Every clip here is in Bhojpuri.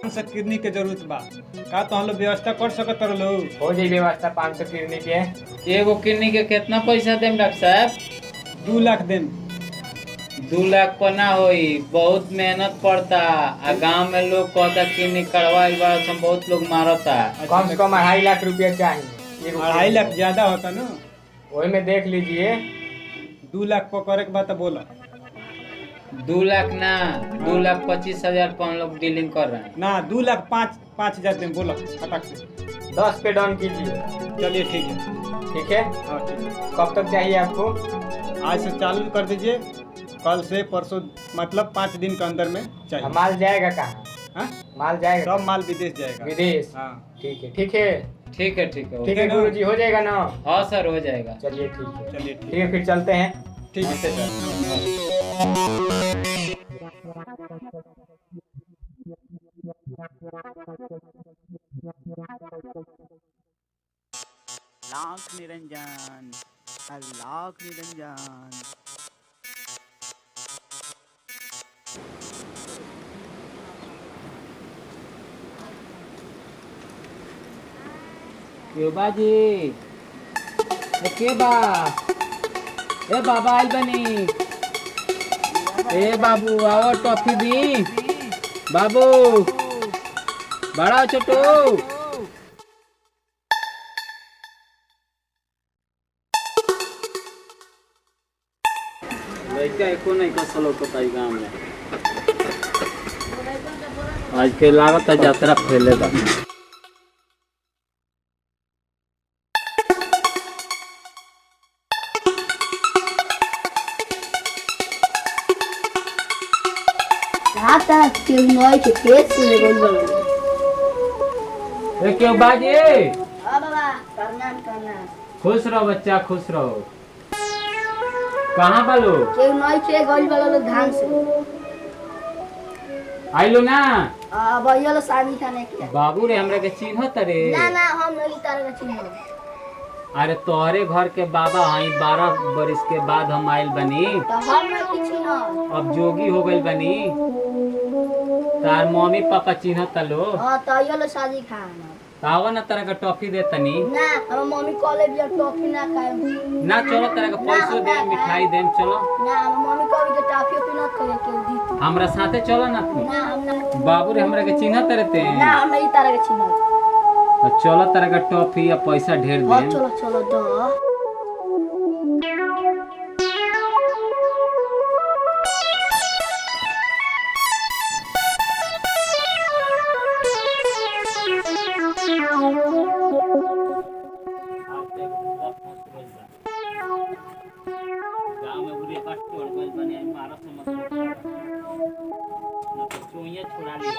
500 किडनी के जरूरत बा। का तो हम लोग व्यवस्था कर सकत रहो? हो जाई व्यवस्था 500 किडनी के। एगो किडनी के कितना पैसा देम डॉक्टर साहब? 2 लाख देम। 2 लाख पर ना होई, बहुत मेहनत पड़ता। आ गांव में लोग कहता किडनी कड़वा बहुत लोग मारता। कम से कम 2.5 लाख रुपया चाहिए। 2.5 लाख ज्यादा होता ना। वही में देख लीजिए। 2 लाख पर करे के बात बोला। 2 लाख ना, 2,25,000 पर हम लोग डीलिंग कर रहे हैं ना। 2 लाख 5,000 देम। बोला फटाक से। 10 पे डन कीजिए। चलिए ठीक है। ठीक है, हाँ ठीक है। कब तक चाहिए आपको? आज से चालू कर दीजिए, कल से परसों, मतलब 5 दिन के अंदर में चाहिए। माल जाएगा कहाँ? हाँ? माल जाएगा सब माल विदेश जाएगा। विदेश? हाँ ठीक है ठीक है ठीक है ठीक है ठीक है गुरु जी, हो जाएगा ना? हाँ सर हो जाएगा। चलिए ठीक है। चलिए ठीक है, फिर चलते हैं। ठीक है नमस्ते सर। लाख निरंजन, लाख निरंजन। के बाजी के बा ए बाबा आइल बनी। ए बाबू आओ टॉफी दी। बाबू बड़ा छोटू। लड़का एको नहीं का सलो कताई गांव में। आज के लागत है यात्रा फैलेगा। क्यों बाजी? खुश रहो बच्चा, खुश रहो। कहाँ बालो? आइलो ना। शादी खाने की बाबू रे हमरा के चिन्हत रे? ना हम नहीं तारे चिन्ह। अरे तोहरे घर के बाबा हई। 12 बरिस के बाद हम आइल बनी। तो हम नहीं चिन्ह। अब जोगी हो गइल बनी। तार मम्मी पापा चिन्हत लो। हां तो ये लो शादी खाना। तावा ना तरह का टॉफी दे तनी। ना हम मम्मी कॉलेज या टॉफी ना खाए। ना चलो तरह का पैसो दे, मिठाई देम चलो। ना हम मम्मी कॉलेज के टॉफी पी ना खाए के दी। हमरा साथे चलो ना तू। ना हम ना। बाबू रे हमरा के चिन्हत रहते हैं। ना हम नहीं तारे के चिन्ह। चलो तरह का टॉफी या पैसा ढेर हां देम। चलो चलो दो। गांव में बुढ़िया का टोड़ गइल बनी। आई मारा समझ ना तो चोइया छुड़ा ली।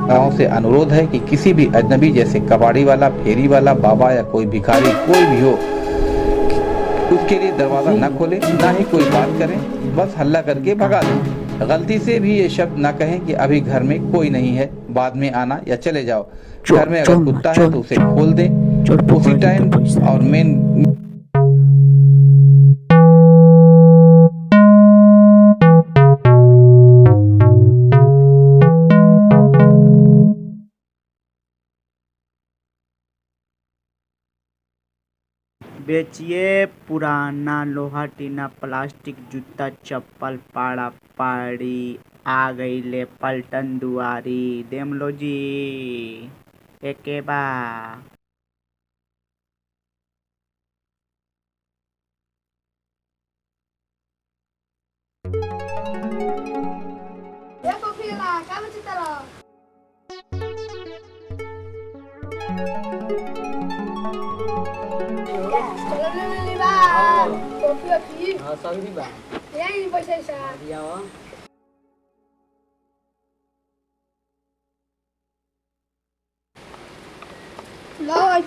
गाँव से अनुरोध है कि किसी भी अजनबी जैसे कबाड़ी वाला, फेरी वाला, बाबा या कोई भिखारी कोई भी हो, उसके लिए दरवाजा न खोले, ना ही कोई बात करें, बस हल्ला करके भगा दें। गलती से भी ये शब्द ना कहें कि अभी घर में कोई नहीं है, बाद में आना या चले जाओ। घर में अगर कुत्ता है तो उसे खोल दें उसी टाइम। और मेन बेचिए पुराना लोहा टीना प्लास्टिक जूता चप्पल पाड़ा पाड़ी। आ गई ले पलटन दुआरी। देम लो जी एके बा। हां सही बा। यही पैसा सा दिया हो। लो आई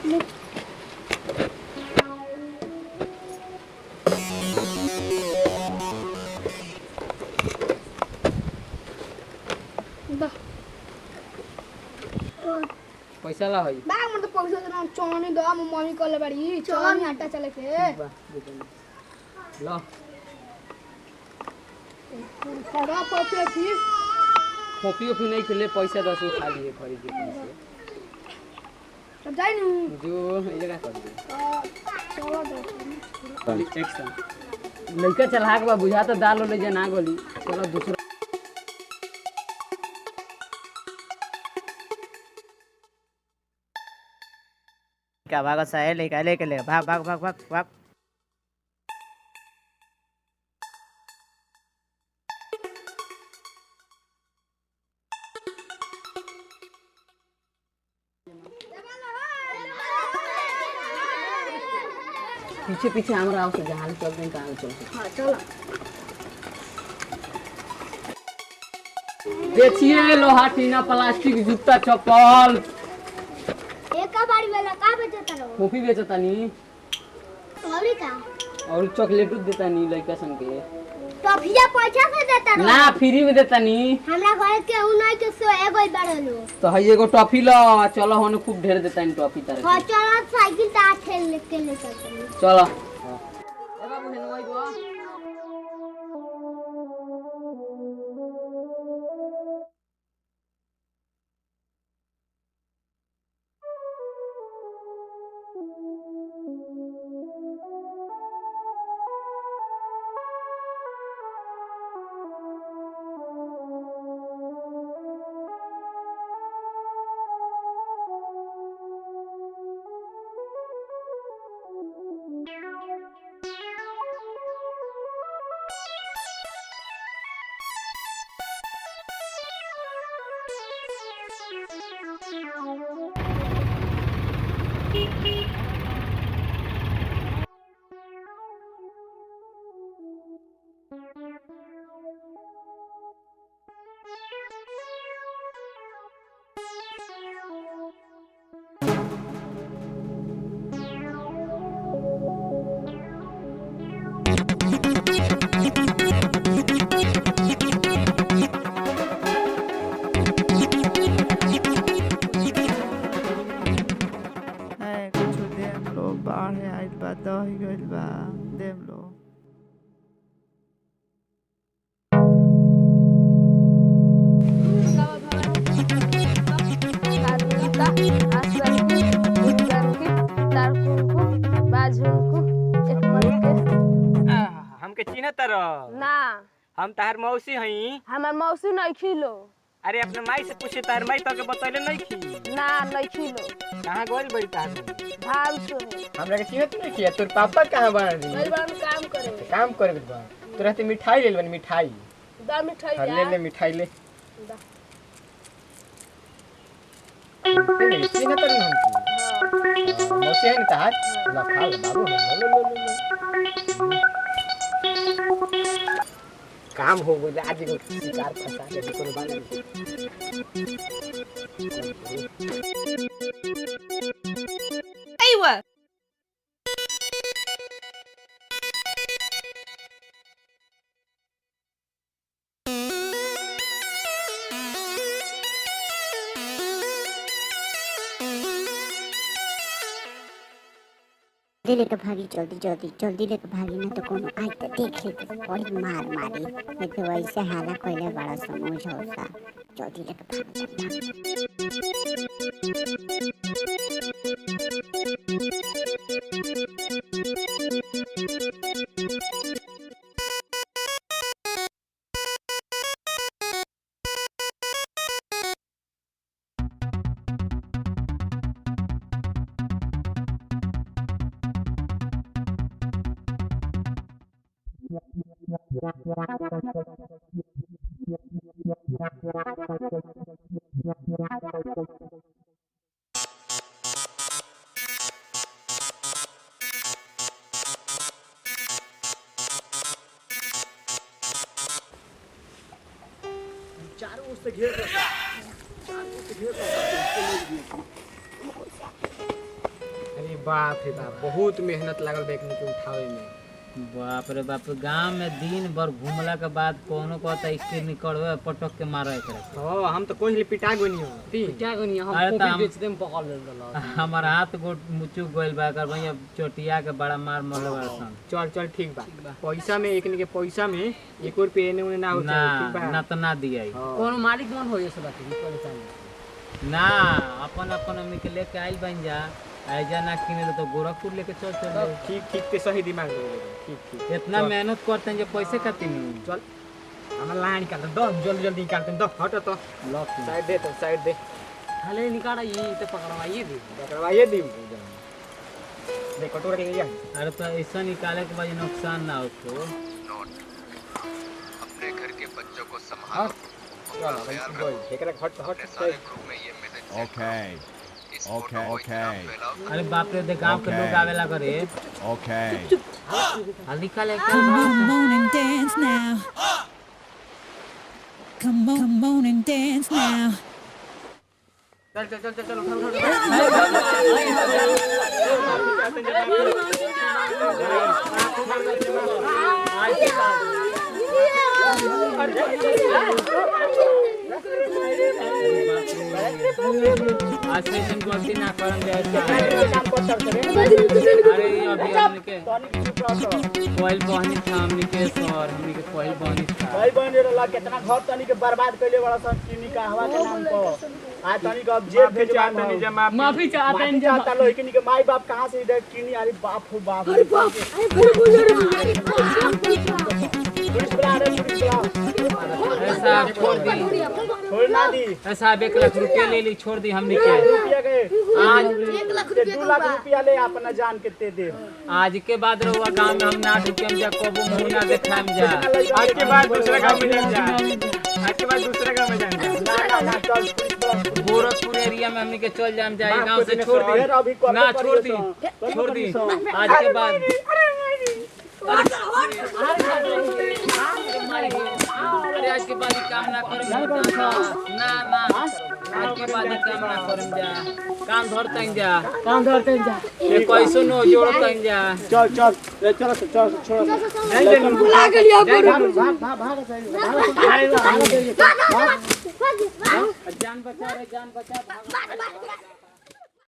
पैसा ला होई बैग में तो पैसा देना चोनी दो मम्मी कॉल बड़ी चोनी आटा चले के लो खड़ा पपे की कॉफी ओफी नहीं खेले पैसा 10 खा लिए खरीद के पैसे तो जाई नु जो ये जगह कर दे चलो दो एक्शन लड़का चलाक बा बुझा तो दाल ले जे ना गोली चलो दूसरा क्या भागा सा है लेके लेके ले भाग भाग भाग भाग भाग पीछे पीछे हमरा आओ से जहां चलते हैं कहां चलते हां चलो देखिए लोहा टीना प्लास्टिक जूता चप्पल एक बारी वाला का बेचता रहो कॉफी बेचता नी और का और चॉकलेट देता नी लड़का सन के टॉफिया पैसा से देता रहो ना फ्री में देता नी हमरा घर के उ नहीं के सो एगो बाड़लो तो हई एगो टॉफी लो चलो होने खूब ढेर देता नी टॉफी तारे हां चलो साइकिल ता ठेल लेके ले चलते चलो ए बाबू हेन वही बा कुछ देम लो बाढ़ आइल बा दही गइल बा देम लो हमके चिन्हत रह ना हम तार मौसी हई हमार मौसी नहीं खिलो अरे अपने माई से पूछे तार माई तो के बतैले नहीं खी ना नहीं खिलो कहां गोल बड़ी तार भाव सो है हमरा के चिन्हत नहीं किया तोर पापा कहां बाड़ी कई बार हम काम करे काम करे बा तोरा ते मिठाई ले लेबन मिठाई दा मिठाई ले ले मिठाई ले नहीं चिन्हत नहीं हम मौसी है तार ला खा ले बाबू लो काम हो गया आज को शिकार फंसा के कोनो बात अयवा जल्दी लेकर भागी जल्दी जल्दी जल्दी लेकर भागी ना तो कोनो आई तो देख ले तो बड़ी मार मारी नहीं तो वैसे हाला कोइले बड़ा समूह होता जल्दी लेकर चारों ओर से घेर रखा अरे बाप रे बाप बहुत मेहनत लागल बैग के उठावे में बाप रे बाप, गांव में दिन भर घूमला के बाद कोनो कहता इसके निकलवे पटक के मारे एकरा। हां हम तो कोई पिटा गनी हो पिटा गनी हम कॉपी बेच देम पकड़ ले। हमार हाथ गोट मुचुक गइल बा कर भैया चोटिया के बड़ा मार मरले बड़सन। चल चल ठीक बा, पैसा में एकनी के पैसा में 1 रुपया एने ओने ना हो ना ठीक बा ना तो ना दिया कोनो मालिक मन हो ये सब बात नहीं परेशान ना, अपन अपन हमनी के लेके आइल बन जा ऐजा ना किने तो गोरखपुर लेके चल चल। ठीक ठीक पे सही दिमाग लगे ठीक ठीक। इतना मेहनत करते हैं जो पैसे खाती नहीं। चल हमें लाइन निकाल दो जल्दी जल्दी निकालते हैं। दो हटो तो लॉक साइड दे, तो साइड दे खाली निकाला ये तो पकड़वाइए दी दे कटोरा ले लिया। अरे तो ऐसा निकाले के बाद नुकसान ना हो तो अपने घर के बच्चों को संभालो। Okay. Okay. अरे बाप रे देख गांव के लोग आवेला करे। Okay. हल्दी का लेके Come on and dance now. Come on and dance now. चल चल चल चल उठा आज से इन गलती ना करम जाए। अरे अभी हमने के कोयल बहनी था, हमने के सर हमने के कोयल बहनी था। भाई बहन रे कितना घर तनी के बर्बाद कइले बड़ा सन चीनी का हवा के नाम पर। आज तनी का अब जेब भेजवा तनी जमा माफी चाहते हैं चाहता लो लेकिन के माई बाप कहां से इधर चीनी। अरे बाप हो बाप, अरे बाप, अरे बोलो पुलिस बुला रे, पुलिस बुला। ऐसा छोड़ दी, छोड़ ना दी। ऐसा 1 लाख रुपया ले ली, छोड़ दी हमने के। रुपया के आज 1 लाख 2 लाख रुपया ले अपना जान के दे। आज के बाद रहुआ गांव में हम ना ढुकेम जा, कबो मुंह ना देखाम जा। आज के बाद दूसरा गांव में जाएंगे। आज के बाद दूसरा गांव में जाएंगे। ना ना चल पुलिस बुला। गोरखपुर एरिया में हमने के चल जाम जाए, गांव से छोड़ दी ना, छोड़ दी आज के बाद। अरे आज के बाद काम ना करम ना ना, आज के बाद काम ना करम जा, काम धरते जा ये पैसो नो जोड़ते जा। चल चल चल चल छोड़ बुला के लिया भाग जान बचा रे, जान बचा।